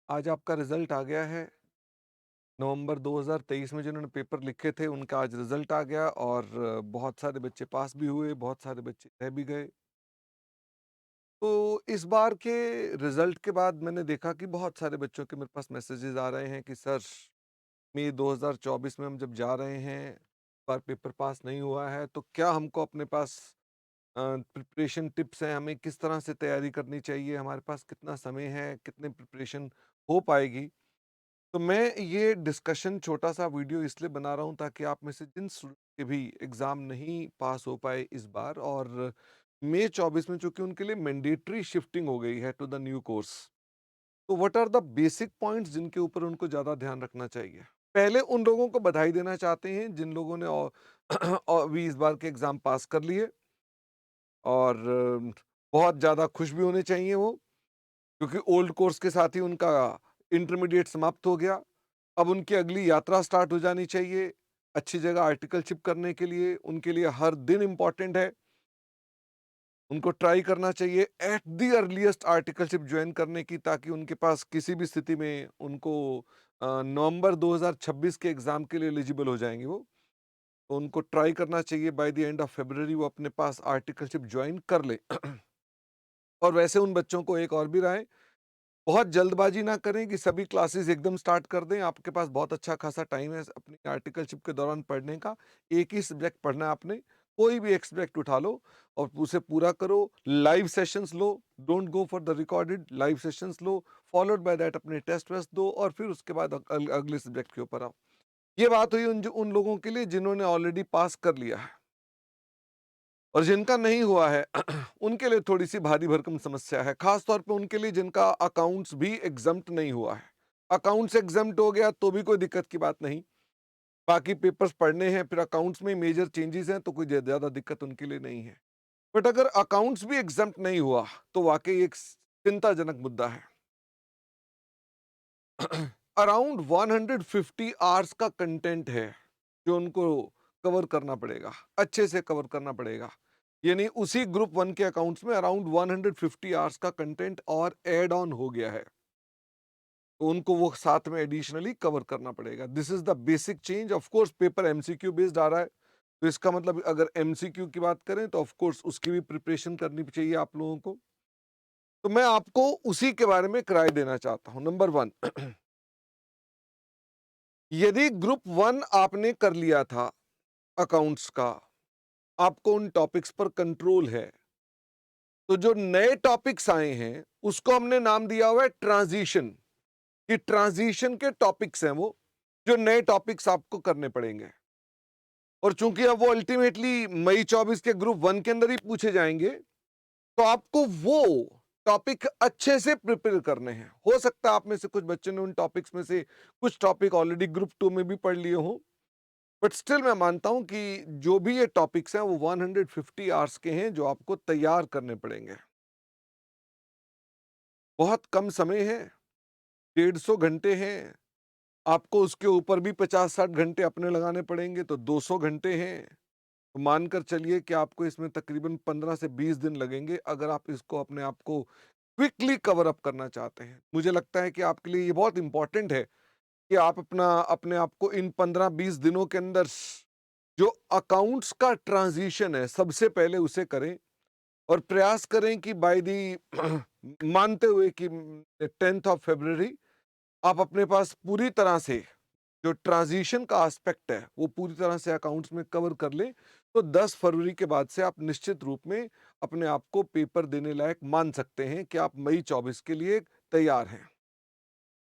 आज आपका रिजल्ट आ गया है। नवंबर 2023 में जिन्होंने पेपर लिखे थे उनका आज रिजल्ट आ गया और बहुत सारे बच्चे पास भी हुए, बहुत सारे बच्चे रह भी गए। तो इस बार के रिजल्ट के बाद मैंने देखा कि बहुत सारे बच्चों के मेरे पास मैसेजेस आ रहे हैं कि सर, मई 2024 में हम जब जा रहे हैं, इस बार पेपर पास नहीं हुआ है, तो क्या हमको अपने पास प्रिपरेशन टिप्स हैं, हमें किस तरह से तैयारी करनी चाहिए, हमारे पास कितना समय है, कितने प्रिपरेशन हो पाएगी। तो मैं ये डिस्कशन छोटा-सा वीडियो इसलिए बना रहा हूँ ताकि आप में से जिन स्टूडेंट के भी एग्ज़ाम नहीं पास हो पाए इस बार और मई 24 में चूँकि उनके लिए मैंडेटरी शिफ्टिंग हो गई है टू द न्यू कोर्स, तो what are the basic points जिनके ऊपर उनको ज़्यादा ध्यान रखना चाहिए? पहले उन लोगों को बधाई देना चाहते हैं जिन लोगों ने अभी इस बार के एग्ज़ाम पास कर लिए और बहुत ज़्यादा खुश भी होने चाहिए वो, क्योंकि ओल्ड कोर्स के साथ ही उनका इंटरमीडिएट समाप्त हो गया। अब उनकी अगली यात्रा स्टार्ट हो जानी चाहिए, अच्छी जगह आर्टिकलशिप करने के लिए, उनके लिए हर दिन इम्पोर्टेंट है। उनको ट्राई करना चाहिए at the earliest articleship join करने की, ताकि उनके पास किसी भी स्थिति में उनको नवंबर 2026 के एग्ज़ाम के लिए एलिजिबल हो जाएँगे वो। तो उनको ट्राई करना चाहिए by the end of February वो अपने पास आर्टिकलशिप जॉइन कर लें। और वैसे उन बच्चों को एक और भी राय, बहुत जल्दबाजी ना करें कि सभी क्लासेस एकदम स्टार्ट कर दें। आपके पास बहुत अच्छा खासा टाइम है अपनी आर्टिकलशिप के दौरान पढ़ने का। एक ही सब्जेक्ट पढ़ना है आपने, कोई भी एक सब्जेक्ट उठा लो और उसे पूरा करो। Live sessions low, don't go for the recorded, live sessions low, followed by that अपने टेस्ट वेस्ट दो और फिर उसके बाद अगले सब्जेक्ट के ऊपर आओ। ये बात हुई उन लोगों के लिए जिन्होंने ऑलरेडी पास कर लिया है। और जिनका नहीं हुआ है उनके लिए थोड़ी-सी भारी भरकम समस्या है, खास तौर पे उनके लिए जिनका अकाउंट्स भी एग्ज़म्प्ट नहीं हुआ है। अकाउंट्स एग्ज़म्प्ट हो गया तो भी कोई दिक्कत की बात नहीं, बाकी पेपर्स पढ़ने हैं, फिर अकाउंट्स में मेजर चेंजेस हैं तो कोई ज़्यादा दिक्कत उनके लिए नहीं है। बट अगर अकाउंट्स भी एग्ज़म्प्ट नहीं हुआ, तो वाक़ई एक चिंताजनक मुद्दा है। अराउंड 150 आवर्स का कंटेंट है, जो उनको कवर करना पड़ेगा, अच्छे से कवर करना पड़ेगा। यानी उसी ग्रुप 1 के अकाउंट्स में अराउंड 150 आवर्स का कंटेंट और ऐड ऑन हो गया है। तो उनको वो साथ में एडिशनली कवर करना पड़ेगा। This is the basic change. Of course paper MCQ based आ रहा है, तो इसका मतलब अगर एमसीक्यू की बात करें तो ऑफ कोर्स उसकी भी प्रिपरेशन करनी चाहिए आप लोगों को। तो मैं आपको उसी के बारे में एक राय देना चाहता हूँ। नंबर 1, यदि ग्रुप 1 आपने कर लिया था अकाउंट्स का, आपको उन टॉपिक्स पर कंट्रोल है, तो जो नए टॉपिक्स आए हैं उसको हमने नाम दिया हुआ है ट्रांजिशन, कि ट्रांजिशन के टॉपिक्स हैं वो, जो नए टॉपिक्स आपको करने पड़ेंगे। और चूंकि अब वो अल्टीमेटली मई 24 के ग्रुप 1 के अंदर ही पूछे जाएंगे, तो आपको वो टॉपिक अच्छे से प्रिपेयर करने हैं। हो सकता है आप में से कुछ बच्चों ने उन टॉपिक्स में से कुछ टॉपिक ऑलरेडी ग्रुप 2 में भी पढ़ लिए हों, बट स्टिल मैं मानता हूं कि जो भी ये टॉपिक्स हैं वो 150 आवर्स के हैं जो आपको तैयार करने पड़ेंगे। बहुत कम समय है, 150 घंटे हैं, आपको उसके ऊपर भी 50-60 घंटे अपने लगाने पड़ेंगे, तो 200 घंटे हैं। तो मानकर चलिए कि आपको इसमें तकरीबन 15 से 20 दिन लगेंगे अगर आप इसको अपने आप को क्विकली कवर अप करना चाहते हैं। मुझे लगता है कि आपके लिए ये बहुत इंपॉर्टेंट है कि आप अपने आप को इन 15-20 दिनों के अंदर जो अकाउंट्स का ट्रांजिशन है सबसे पहले उसे करें और प्रयास करें कि बाय दी मानते हुए कि 10th ऑफ फरवरी आप अपने पास पूरी तरह से जो ट्रांजिशन का एस्पेक्ट है वो पूरी तरह से अकाउंट्स में कवर कर लें, तो 10 फरवरी के बाद से आप निश्चित रूप में अपने आप को पेपर देने लायक मान सकते हैं कि आप मई 24 के लिए तैयार हैं।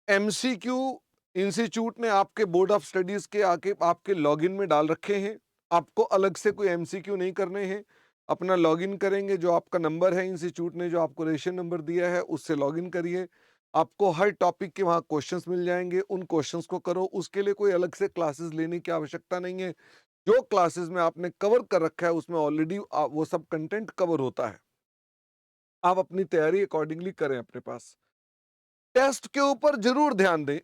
एमसीक्यू इंस्टीट्यूट ने आपके बोर्ड ऑफ स्टडीज के आके आपके लॉगिन में डाल रखे हैं। आपको अलग से कोई एमसीक्यू नहीं करने हैं। अपना लॉगिन करेंगे, जो आपका नंबर है इंस्टीट्यूट ने जो आपको रजिस्ट्रेशन नंबर दिया है उससे लॉगिन करिए। आपको हर टॉपिक के वहाँ क्वेश्चंस मिल जाएंगे, उन क्वेश्चंस को करो। उसके लिए कोई अलग से क्लासेस लेने की आवश्यकता नहीं है। जो क्लासेस में आपने कवर कर रखा है उसमें ऑलरेडी वो सब कंटेंट कवर होता है। आप अपनी तैयारी अकॉर्डिंगली करें अपने पास। टेस्ट के ऊपर जरूर ध्यान दें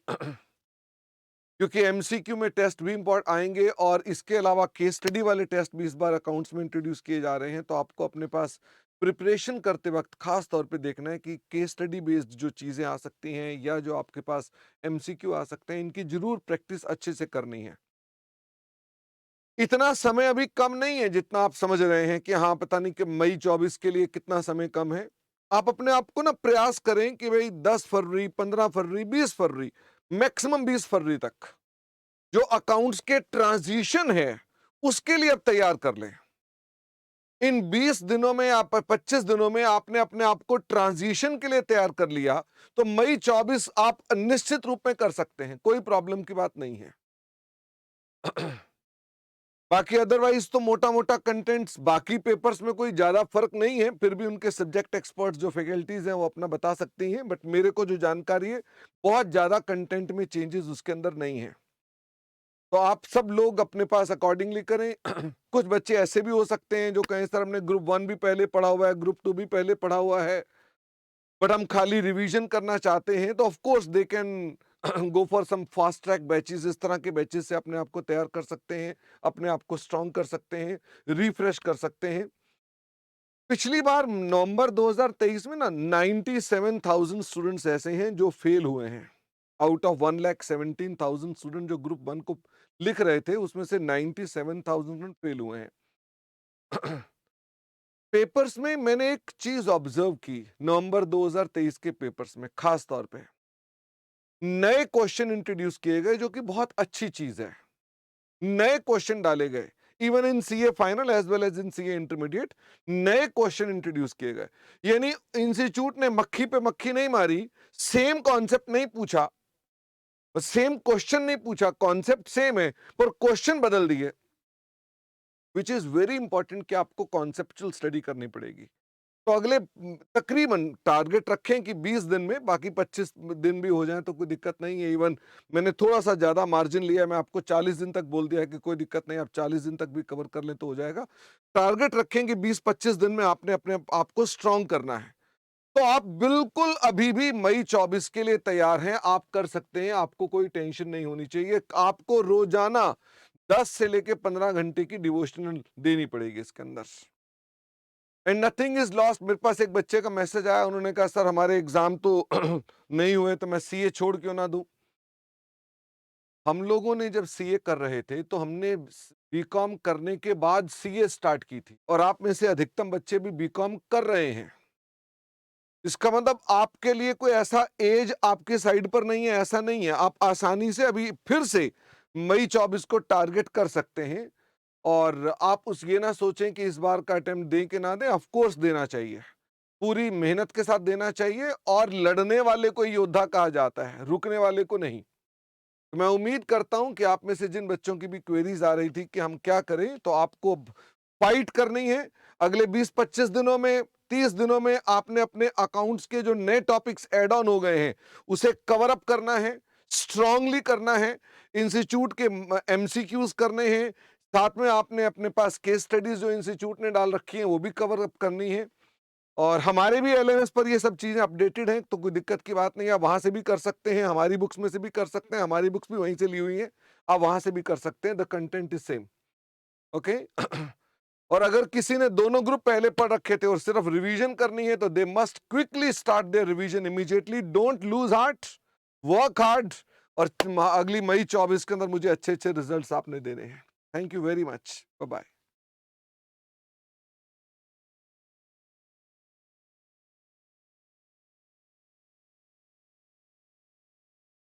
क्योंकि एमसीक्यू में टेस्ट भी इंपॉर्ट आएंगे और इसके अलावा केस स्टडी वाले टेस्ट भी इस बार अकाउंट्स में इंट्रोड्यूस किए जा रहे हैं, तो आपको अपने पास प्रिपरेशन करते वक्त खास तौर पे देखना है कि केस स्टडी बेस्ड जो चीजें आ सकती हैं या जो आपके पास एमसीक्यू आ सकते हैं, इनकी जरूर प्रैक्टिस अच्छे से करनी है। इतना समय अभी कम नहीं है जितना आप समझ रहे हैं कि हाँ पता नहीं कि मई 24 के लिए कितना समय कम है। आप अपने आप को ना प्रयास करें कि भाई 10 फरवरी, 15 फरवरी, 20 फरवरी, मैक्सिमम 20 फरवरी तक जो अकाउंट्स के ट्रांजिशन है उसके लिए अब तैयार कर लें। इन 20 दिनों में आप 25 दिनों में आपने अपने आप को ट्रांजिशन के लिए तैयार कर लिया तो मई 24 आप निश्चित रूप में कर सकते हैं, कोई प्रॉब्लम की बात नहीं है। बाकी अदरवाइज तो मोटा मोटा कंटेंट्स बाकी पेपर्स में कोई ज्यादा फर्क नहीं है, फिर भी उनके सब्जेक्ट एक्सपर्ट्स जो फैकल्टीज हैं वो अपना बता सकती हैं, बट मेरे को जो जानकारी है बहुत ज्यादा कंटेंट में चेंजेस उसके अंदर नहीं है। तो आप सब लोग अपने पास अकॉर्डिंगली करें। कुछ बच्चे ऐसे भी हो सकते हैं जो कहें सर हमने ग्रुप 1 भी पहले पढ़ा हुआ है, ग्रुप 2 भी पहले पढ़ा हुआ है, बट हम खाली रिवीजन करना चाहते हैं, तो of course they can go for some fast track batches. इस तरह के बैचेस से अपने आप को तैयार कर सकते हैं, अपने आप को स्ट्रांग कर सकते हैं, रिफ्रेश कर सकते हैं। पिछली बार नवंबर 2023 में ना 97,000 स्टूडेंट्स ऐसे हैं जो फेल हुए हैं। आउट ऑफ 1,17,000 स्टूडेंट जो ग्रुप 1 को लिख रहे थे उसमें से 97,000 फेल हुए हैं। पेपर्स में मैंने एक चीज ऑब्जर्व की नवंबर 2023 के पेपर्स में, खास तौर पे नए क्वेश्चन इंट्रोड्यूस किए गए जो कि बहुत अच्छी चीज है। नए क्वेश्चन डाले गए, even in CA final as well as in CA intermediate नए क्वेश्चन इंट्रोड्यूस किए गए। यानी इंस्टीट्यूट ने मक्खी पे मक्खी नहीं मारी, सेम कॉन्सेप्ट नहीं पूछा, सेम क्वेश्चन नहीं पूछा, कॉन्सेप्ट सेम है पर क्वेश्चन बदल दिए, विच इज वेरी इंपॉर्टेंट कि आपको कॉन्सेप्चुअल स्टडी करनी पड़ेगी। तो अगले तकरीबन टारगेट रखें कि 20 दिन में, बाकी 25 दिन भी हो जाए तो कोई दिक्कत नहीं है। इवन मैंने थोड़ा सा ज्यादा मार्जिन लिया, मैं आपको 40 दिन तक बोल दिया है कि कोई दिक्कत नहीं, आप 40 दिन तक भी कवर कर लें तो हो जाएगा। टारगेट रखें कि 20-25 दिन में आपने अपने आप को स्ट्रांग करना है। तो आप बिल्कुल अभी भी मई 24 के लिए तैयार हैं, आप कर सकते हैं, आपको कोई टेंशन नहीं होनी चाहिए। आपको रोजाना 10 से लेके 15 घंटे की डिवोशनल देनी पड़ेगी इसके अंदर, एंड नथिंग इज लॉस्ट। मेरे पास एक बच्चे का मैसेज आया, उन्होंने कहा सर हमारे एग्जाम तो नहीं हुए तो मैं सीए छोड़ क्यों ना दूं। हम लोगों ने जब सीए कर रहे थे तो हमने बीकॉम करने के बाद सीए स्टार्ट की थी, और आप में से अधिकतम बच्चे भी बीकॉम कर रहे हैं। इसका मतलब आपके लिए कोई ऐसा एज आपके साइड पर नहीं है, ऐसा नहीं है। आप आसानी से अभी फिर से मई 24 को टारगेट कर सकते हैं, और आप उस ये ना सोचें कि इस बार का अटेम्प्ट दें कि ना दें, ऑफ कोर्स देना चाहिए, पूरी मेहनत के साथ देना चाहिए। और लड़ने वाले को योद्धा कहा जाता है, रुकने वाले को नहीं। तो मैं उम्मीद करता हूं कि आप में से जिन बच्चों की भी क्वेरीज आ रही थी कि हम क्या करें, तो आपको फाइट करनी है। अगले 20-25 दिनों में, 30 दिनों में आपने अपने अकाउंट्स के जो नए टॉपिक्स ऐड ऑन हो गए हैं उसे कवर अप करना है, स्ट्रांगली करना है। इंस्टीट्यूट के एमसीक्यूज करने हैं, साथ में आपने अपने पास केस स्टडीज जो इंस्टीट्यूट ने डाल रखी हैं वो भी कवर अप करनी है। और हमारे भी एलएमएस पर ये सब चीजें अपडेटेड हैं, तो कोई दिक्कत की बात नहीं है। आप वहां से भी कर सकते हैं, हमारी बुक्स में से भी कर सकते हैं, हमारी बुक्स भी वहीं से ली हुई हैं, आप वहां से भी कर सकते हैं। The content is same, okay. और अगर किसी ने दोनों ग्रुप पहले पढ़ रखे थे और सिर्फ रिवीजन करनी है तो they must quickly start their revision immediately. Don't lose heart, work hard, और अगली मई 24 के अंदर मुझे अच्छे अच्छे रिजल्ट्स आपने देने हैं। Thank you very much, bye bye.